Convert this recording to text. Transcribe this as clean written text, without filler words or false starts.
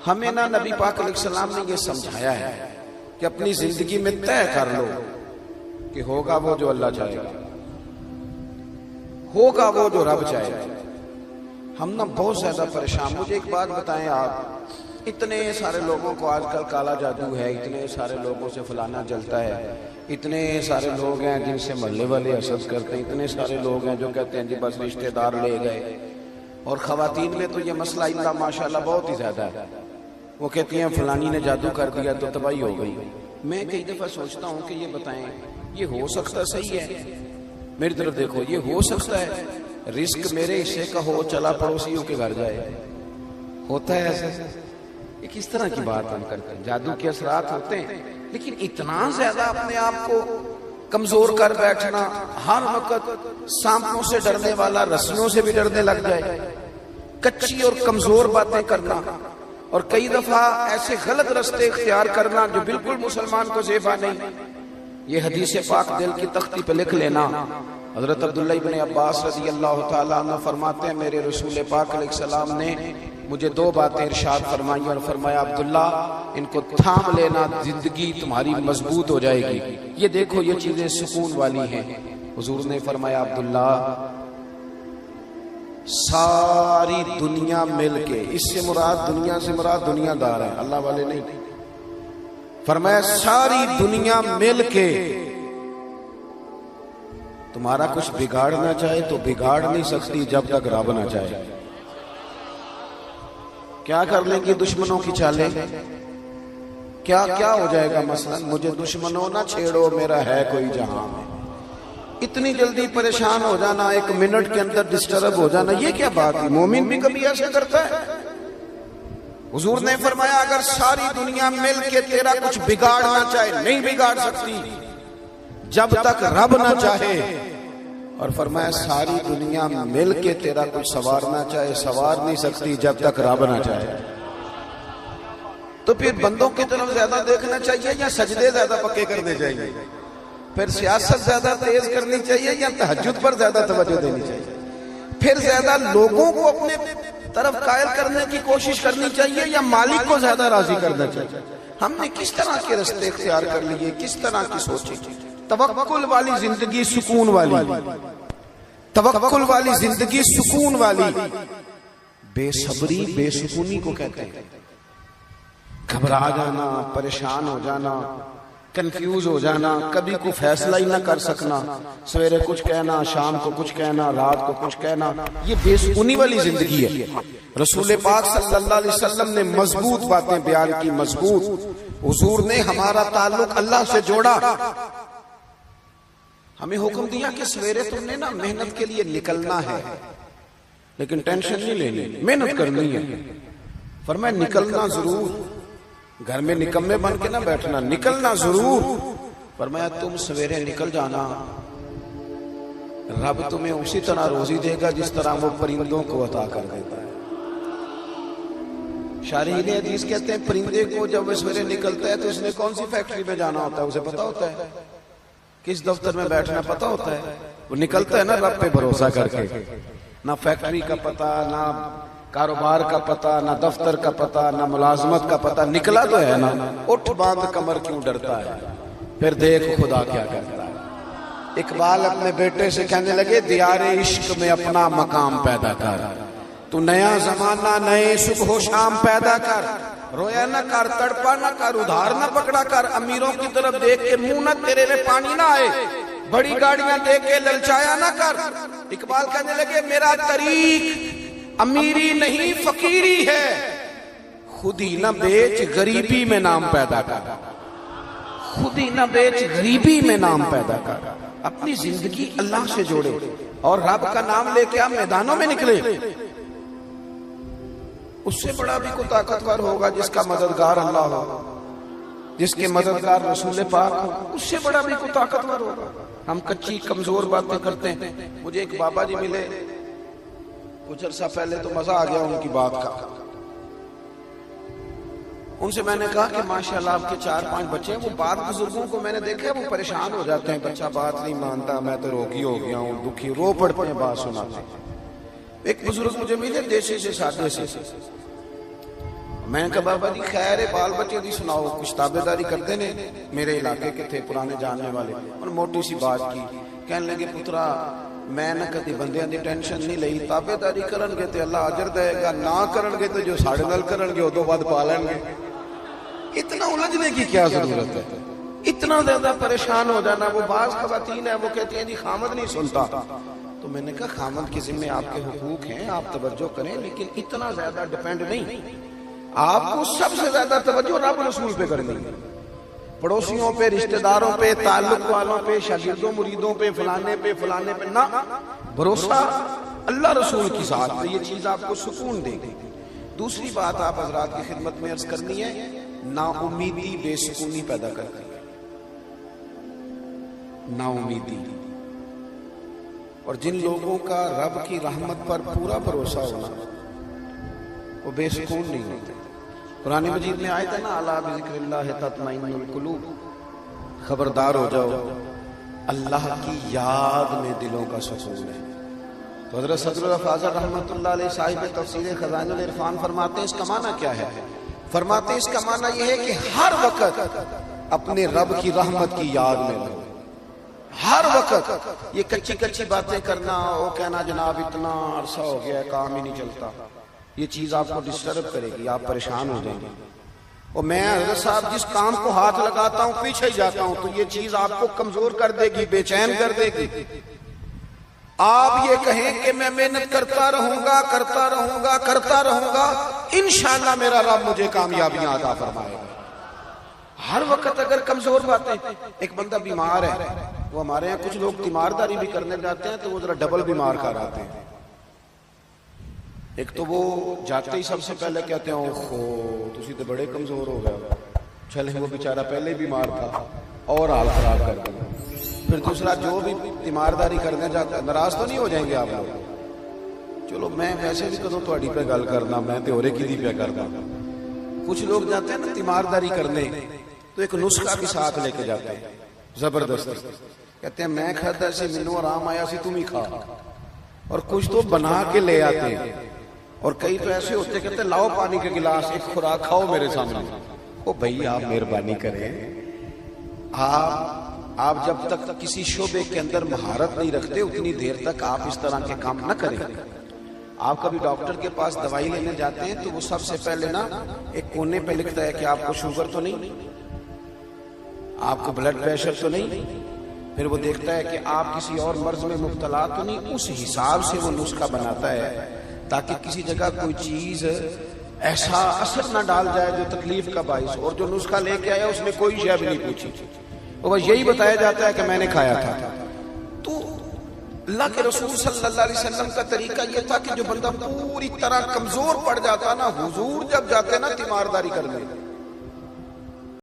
ہمیں نہ نبی پاک علیہ السلام نے یہ سمجھایا ہے کہ اپنی زندگی میں طے کر لو کہ ہوگا وہ جو اللہ چاہے گا، ہوگا وہ جو رب چاہے گا۔ ہم نا بہت زیادہ پریشان۔ مجھے ایک بات بتائیں، آپ اتنے سارے لوگوں کو آج کل کالا جادو ہے، اتنے سارے لوگوں سے فلانا جلتا ہے، اتنے سارے لوگ ہیں جن سے محلے والے حسد کرتے ہیں، اتنے سارے لوگ ہیں جو کہتے ہیں جی بس رشتہ دار لے گئے، اور خواتین میں تو یہ مسئلہ اللہ ماشاءاللہ بہت ہی زیادہ ہے۔ وہ کہتی ہیں فلانی نے جادو کر دیا تو تباہی ہو گئی۔ میں کئی دفعہ سوچتا ہوں کہ یہ بتائیں یہ ہو سکتا صحیح ہے؟ میری طرف دیکھو، یہ ہو سکتا ہے رزق میرے حصے کا ہو چلا پڑوسیوں کے گھر جائے؟ ہوتا ہے ایسا؟ یہ کس طرح کی بات ہم کرتے ہیں؟ جادو کے اثرات ہوتے ہیں، لیکن اتنا زیادہ اپنے آپ کو کمزور کر بیٹھنا، ہر وقت سانپوں سے ڈرنے والا رسیوں سے بھی ڈرنے لگ جائے، کچی اور کمزور باتیں کرنا، اور کئی دفعہ ایسے غلط رستے اختیار کرنا جو بالکل مسلمان کو زیبا نہیں۔ یہ حدیث پاک دل کی تختی پہ لکھ لینا۔ حضرت عبداللہ ابن عباس رضی اللہ تعالیٰ عنہ فرماتے ہیں میرے رسول پاک علیہ السلام نے مجھے دو باتیں ارشاد فرمائی اور فرمایا عبداللہ ان کو تھام لینا، زندگی تمہاری مضبوط ہو جائے گی۔ یہ دیکھو یہ چیزیں سکون والی ہیں۔ حضور نے فرمایا عبداللہ ساری دنیا مل کے، اس سے مراد دنیا سے مراد دنیا دار ہے، اللہ والے نہیں، فرمایا ساری دنیا مل کے تمہارا کچھ بگاڑنا چاہے تو بگاڑ نہیں سکتی جب تک رب نہ چاہے۔ کیا کر لیں گے دشمنوں کی چالیں؟ کیا کیا ہو جائے گا؟ مثلا مجھے دشمنوں نہ چھیڑو میرا ہے کوئی جہاں میں۔ اتنی جلدی پریشان ہو جانا، ایک منٹ کے اندر ڈسٹرب ہو جانا، یہ کیا بات ہے؟ مومن بھی کبھی ایسا کرتا ہے؟ حضور نے فرمایا اگر ساری دنیا مل کے تیرا کچھ بگاڑنا چاہے نہیں بگاڑ سکتی جب تک رب نہ چاہے، اور فرمایا ساری دنیا مل کے تیرا کچھ سنوارنا چاہے سنوار نہیں سکتی جب تک رب نہ چاہے۔ تو پھر بندوں کی طرف زیادہ دیکھنا چاہیے یا سجدے زیادہ پکے کرنے چاہیے؟ پھر سیاست زیادہ تیز کرنی چاہیے یا تہجد پر زیادہ توجہ دینی چاہیے؟ پھر زیادہ لوگوں کو اپنے طرف قائل کرنے کی کوشش کرنی چاہیے یا مالک کو زیادہ راضی کرنا چاہیے؟ ہم نے کس طرح کے رستے اختیار کر لیے، کس طرح کی سوچی؟ توکل والی زندگی سکون والی، توکل والی زندگی سکون والی، بے صبری بے سکونی کو کہتے ہیں۔ گھبرا جانا، پریشان ہو جانا، کنفیوز ہو جانا، کبھی کوئی فیصلہ ہی نہ کر سکنا، سویرے کچھ کہنا، شام کو کچھ کہنا، رات کو کچھ کہنا، یہ بے سکونی والی زندگی ہے۔ رسول پاک صلی اللہ علیہ وسلم نے مضبوط باتیں بیان کی، مضبوط۔ حضور نے ہمارا تعلق اللہ سے جوڑا، ہمیں حکم دیا کہ سویرے تم نے نا محنت کے لیے نکلنا ہے، لیکن ٹینشن نہیں لینی، محنت کرنی ہے۔ فرمایا نکلنا ضرور، گھر میں نکمے بن کے نہ بیٹھنا، نکلنا ضرور۔ فرمایا تم سویرے نکل جانا، رب تمہیں اسی طرح روزی دے گا جس طرح وہ پرندوں کو عطا کر دیتا ہے۔ شارحین حدیث کہتے ہیں پرندے کو جب وہ سویرے نکلتا ہے تو اس نے کون سی فیکٹری میں جانا ہوتا ہے اسے پتا ہوتا ہے، کس دفتر میں بیٹھنا پتا ہوتا ہے، وہ نکلتا ہے نا رب پہ بھروسہ کر کے، نہ فیکٹری کا پتہ، نہ کاروبار کا پتہ، نہ دفتر کا پتہ، نہ ملازمت کا پتہ، نکلا تو ہے نا۔ اٹھ باندھ کمر کیوں ڈرتا ہے، پھر دیکھ خدا کیا کرتا ہے۔ اقبال اپنے بیٹے سے کہنے لگے دیار عشق میں اپنا مقام پیدا کر، تو نیا زمانہ نئے صبح و شام پیدا کر، رویا نہ کر، تڑپا نہ کر، ادھار نہ پکڑا کر، امیروں کی طرف دیکھ کے منہ نہ تیرے میں پانی نہ آئے، بڑی گاڑیاں دیکھ کے للچایا نہ کر۔ اقبال کہنے لگے میرا طریق امیری نہیں فقیری ہے، خود ہی نہ بیچ غریبی میں نام پیدا کر، خود ہی نہ بیچ غریبی میں نام پیدا کر۔ اپنی زندگی اللہ سے جوڑے اور رب کا نام لے کے آپ میدانوں میں نکلے۔ اس سے بڑا بھی کوئی طاقتور ہوگا جس کا مددگار اللہ ہو، جس کے مددگار رسول پاک ہو، اس سے بڑا بھی کوئی طاقتور ہوگا۔ ہم کچی کمزور باتیں کرتے ہیں۔ مجھے ایک بابا جی ملے کچھ عرصہ پہلے، تو مزہ آ گیا ان کی بات کا۔ ان سے میں نے کہا کہ ماشاءاللہ آپ کے 4-5 بچے ہیں۔ وہ بعض بزرگوں کو میں نے دیکھا ہے وہ پریشان ہو جاتے ہیں، بچہ بات نہیں مانتا، میں تو روگی ہو گیا ہوں، دکھی، رو پڑتے ہیں بات سناتے ہیں۔ ایک بزرگ مجھے ملے دیسی سے سادے سے، میں کہا بابا جی خیر ہے بال بچے دی سناؤ, کچھ تابے داری کرتے نے, میرے علاقے کے تھے پرانے جاننے والے, اور موٹی سی بات کی, کہنے لگے پترا میں نہ کدی بندیاں دی ٹینشن نہیں لئی, تابے داری کرن گے تے اللہ اجر دے گا, نہ کرن گے تے جو ساڑے نال کرن گے ادوں بعد پا لین گے. اتنا الجھنے کی کیا ضرورت ہے, اتنا زیادہ پریشان ہو جانا. وہ بعض خواتین ہیں وہ کہتی ہیں جی خامد نہیں سنتا, تو میں نے کہا خامد کے ذمہ آپ کے حقوق ہیں, آپ توجہ کریں, لیکن اتنا زیادہ ڈیپینڈ نہیں. آپ کو سب سے زیادہ توجہ رب رسول پہ کرنی ہے, پڑوسیوں پہ, رشتہ داروں پہ, تعلق والوں پہ, شاگردوں مریدوں پہ, فلانے پہ نہ, بھروسہ اللہ رسول کی ذات پہ. یہ چیز آپ کو سکون دے گی. دوسری بات آپ حضرات کی خدمت میں عرض کرنی ہے, نا امیدی بے سکونی پیدا کرتی ہے. نا امیدی, اور جن لوگوں کا رب کی رحمت پر پورا بھروسہ ہونا وہ بے سکون نہیں ہوتے. قرآن مجید میں آیت ہے نا, الا بذکر اللہ تطمئن القلوب, خبردار ہو جاؤ اللہ کی یاد میں دلوں کا سکون ہے. تو حضرت صدر الافاضل رحمۃ اللہ علیہ صاحب تفسیر خزائن العرفان فرماتے ہیں اس کا معنی کیا ہے؟ فرماتے ہیں اس کا معنی یہ ہے کہ ہر وقت اپنے رب کی رحمت کی یاد میں رہو. ہر وقت یہ کچی کچی باتیں کرنا, وہ کہنا جناب اتنا عرصہ ہو گیا کام ہی نہیں چلتا, یہ چیز آپ کو ڈسٹرب کرے گی, آپ پریشان ہو جائیں گے. اور میں حضرت صاحب جس کام کو ہاتھ لگاتا ہوں پیچھے ہی جاتا ہوں, تو یہ چیز آپ کو کمزور کر دے گی, بے چین کر دے گی. آپ یہ کہیں کہ میں محنت کرتا رہوں گا, انشاءاللہ میرا رب مجھے کامیابیاں عطا فرمائے گا. ہر وقت اگر کمزور باتیں, ایک بندہ بیمار ہے, وہ ہمارے یہاں کچھ لوگ تیمارداری بھی کرنے جاتے ہیں تو وہ ذرا ڈبل بیمار کر آتے ہیں. ایک تو وہ جاتے ہی سب سے پہلے کہتے ہیں اوہو تسی تو بڑے کمزور ہو گئے, چلیں وہ بیچارہ پہلے ہی بیمار تھا اور حال خراب کر دیا. پھر دوسرا جو بھی تیمارداری کرنے جاتا ہے, ناراض تو نہیں ہو جائیں گے آپ لوگ؟ چلو میں ویسے بھی کدوں تہاڈی پہ گل کرنا, میں تے ہورے کی دی پہ کرنا. کچھ لوگ جاتے ہیں نا تیمارداری کرنے تو ایک نسخہ بھی ساتھ لے کے جاتے ہیں زبردستی, کہتے ہیں میں کھاتا سی مینوں آرام آیا سی تم ہی کھا, اور کچھ تو بنا کے لے آتے ہیں. اور کئی تو ایسے ہوتے کہتے ہیں لاؤ پانی کے گلاس, ایک خوراک کھاؤ میرے سامنے. او بھائی آپ مہربانی کریں, آپ جب تک کسی شعبے کے اندر مہارت نہیں رکھتے اتنی دیر تک آپ اس طرح کے کام نہ کریں. آپ کبھی ڈاکٹر کے پاس دوائی لینے جاتے ہیں تو وہ سب سے پہلے نا ایک کونے پہ لکھتا ہے کہ آپ کو شوگر تو نہیں, آپ کو بلڈ پریشر تو نہیں, پھر وہ دیکھتا ہے کہ آپ کسی اور مرض میں مبتلا تو نہیں. اس حساب سے وہ نسخہ بناتا ہے تاکہ کسی جگہ کوئی چیز ایسا اثر نہ ڈال جائے جو تکلیف کا باعث. اور جو نسخہ لے کے آیا اس نے کوئی شے بھی نہیں پوچھی, وہ بس یہی بتایا جاتا ہے کہ میں نے کھایا تھا. تو اللہ کے رسول صلی اللہ علیہ وسلم کا طریقہ یہ تھا کہ جو بندہ پوری طرح کمزور پڑ جاتا نا, حضور جب جاتے نا تیمارداری کرنے,